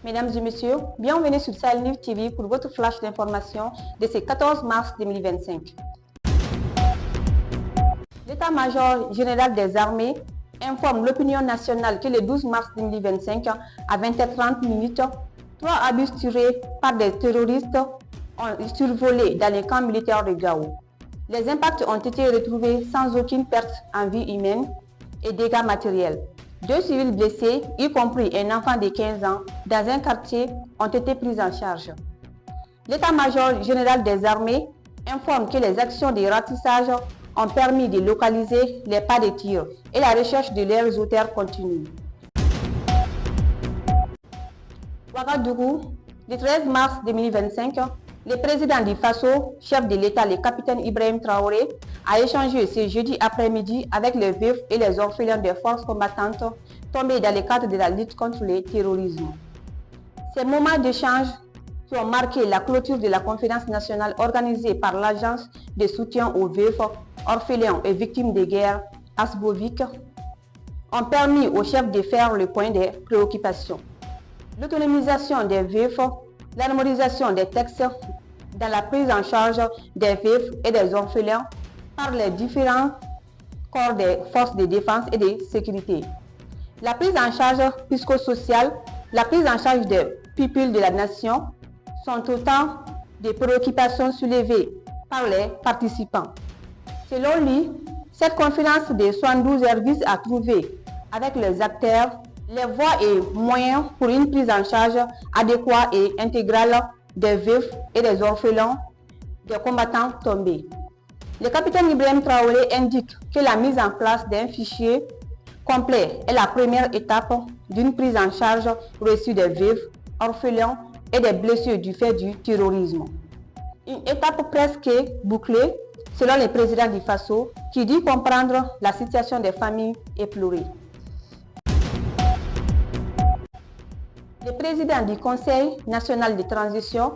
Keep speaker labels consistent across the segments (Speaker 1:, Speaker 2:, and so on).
Speaker 1: Mesdames et messieurs, bienvenue sur Sahel News TV pour votre flash d'information de ce 14 mars 2025. L'état-major général des armées informe l'opinion nationale que le 12 mars 2025, à 20h30, 3 abus tirés par des terroristes ont survolé dans les camps militaires de Gao. Les impacts ont été retrouvés sans aucune perte en vie humaine et dégâts matériels. 2 civils blessés, y compris un enfant de 15 ans, dans un quartier, ont été pris en charge. L'état-major général des armées informe que les actions de ratissage ont permis de localiser les pas de tir et la recherche de leurs auteurs continue. Ouagadougou, le 13 mars 2025, le président du Faso, chef de l'État, le capitaine Ibrahim Traoré, a échangé ce jeudi après-midi avec les veufs et les orphelins des forces combattantes tombés dans le cadre de la lutte contre le terrorisme. Ces moments d'échange qui ont marqué la clôture de la conférence nationale organisée par l'Agence de soutien aux veufs, orphelins et victimes de guerre, ASBOVIC, ont permis aux chefs de faire le point des préoccupations. L'autonomisation des veufs, l'harmonisation des textes dans la prise en charge des veufs et des orphelins par les différents corps des forces de défense et de sécurité. La prise en charge psychosociale, la prise en charge des pupilles de la nation sont autant de préoccupations soulevées par les participants. Selon lui, cette conférence de 72 heures vise à trouver avec les acteurs les voies et moyens pour une prise en charge adéquate et intégrale des veufs et des orphelins des combattants tombés. Le capitaine Ibrahim Traoré indique que la mise en place d'un fichier complet est la première étape d'une prise en charge reçue des veufs, orphelins et des blessés du fait du terrorisme. Une étape presque bouclée selon le président du Faso qui dit comprendre la situation des familles éplorées. Le président du Conseil national de transition,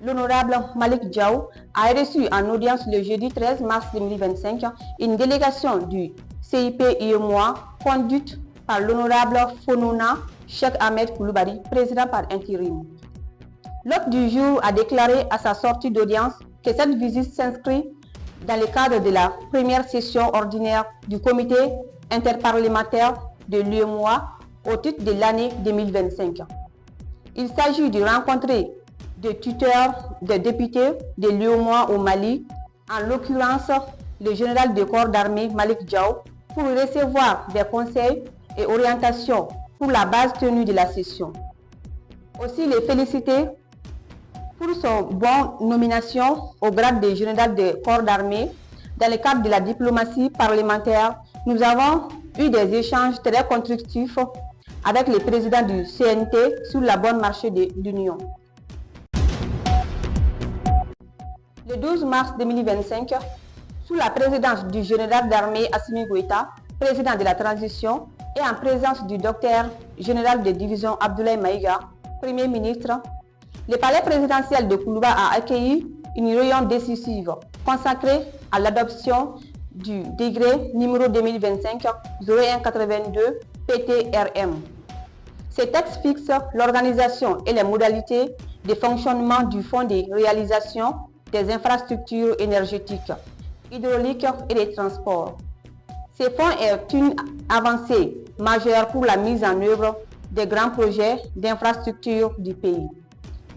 Speaker 1: l'honorable Malick Diaw, a reçu en audience le jeudi 13 mars 2025 une délégation du CIP-UEMOA conduite par l'honorable Fonona Cheikh Ahmed Koulibaly, président par intérim. L'hôte du jour a déclaré à sa sortie d'audience que cette visite s'inscrit dans le cadre de la première session ordinaire du comité interparlementaire de l'UEMOA au titre de l'année 2025. Il s'agit de rencontrer des tuteurs, des députés de l'UEMOA au Mali, en l'occurrence le général de corps d'armée Malick Diaw, pour recevoir des conseils et orientations pour la base tenue de la session. Aussi les féliciter pour son bonne nomination au grade de général de corps d'armée. Dans le cadre de la diplomatie parlementaire, nous avons eu des échanges très constructifs avec le président du CNT sur la bonne marche de l'Union. Le 12 mars 2025, sous la présidence du général d'armée Assimi Goïta, président de la transition, et en présence du docteur général de division Abdoulaye Maïga, Premier ministre, le palais présidentiel de Koulouba a accueilli une réunion décisive consacrée à l'adoption du décret numéro 2025-0182 PTRM. Ce texte fixe l'organisation et les modalités de fonctionnement du Fonds de réalisation des infrastructures énergétiques, hydrauliques et de transport. Ce fonds est une avancée majeure pour la mise en œuvre des grands projets d'infrastructures du pays.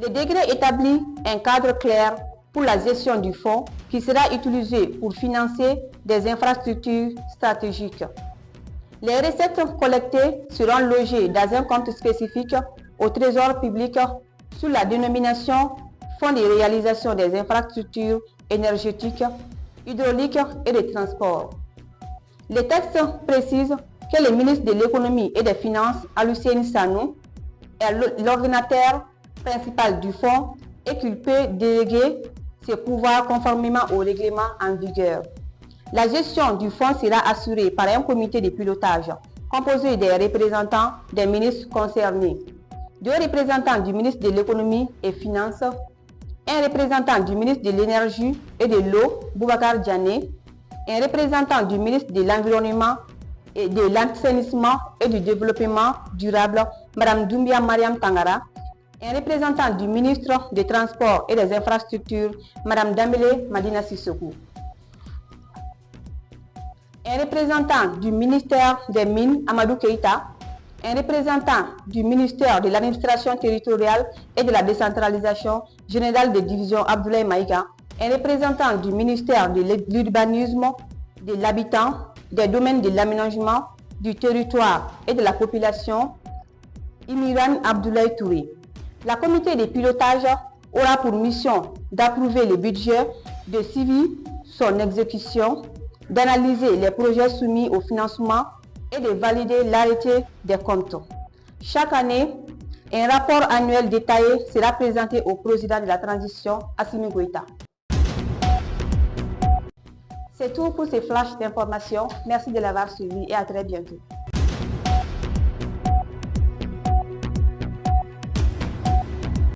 Speaker 1: Le décret établit un cadre clair pour la gestion du fonds qui sera utilisé pour financer des infrastructures stratégiques. Les recettes collectées seront logées dans un compte spécifique au Trésor public sous la dénomination Fonds de réalisation des infrastructures énergétiques, hydrauliques et de transport. Le texte précise que le ministre de l'économie et des finances, Alucine Sanou, est l'ordonnateur principal du fonds et qu'il peut déléguer ses pouvoirs conformément au règlement en vigueur. La gestion du fonds sera assurée par un comité de pilotage composé des représentants des ministres concernés, 2 représentants du ministre de l'économie et finances, un représentant du ministre de l'énergie et de l'eau, Boubacar Diané, un représentant du ministre de l'environnement et de l'assainissement et du développement durable, Mme Doumbia Mariam Tangara, Un représentant du ministre des Transports et des Infrastructures, Mme Dambélé Madina Sissoko. Un représentant du ministère des Mines, Amadou Keïta. Un représentant du ministère de l'Administration territoriale et de la décentralisation, général de division Abdoulaye Maïga. Un représentant du ministère de l'Urbanisme, de l'Habitat, des domaines de l'aménagement, du territoire et de la population, Imiran Abdoulaye Touré. La comité de pilotage aura pour mission d'approuver le budget, de suivre son exécution, d'analyser les projets soumis au financement et de valider l'arrêté des comptes. Chaque année, un rapport annuel détaillé sera présenté au président de la transition, Assimi Goïta. C'est tout pour ces flashs d'informations. Merci de l'avoir suivi et à très bientôt.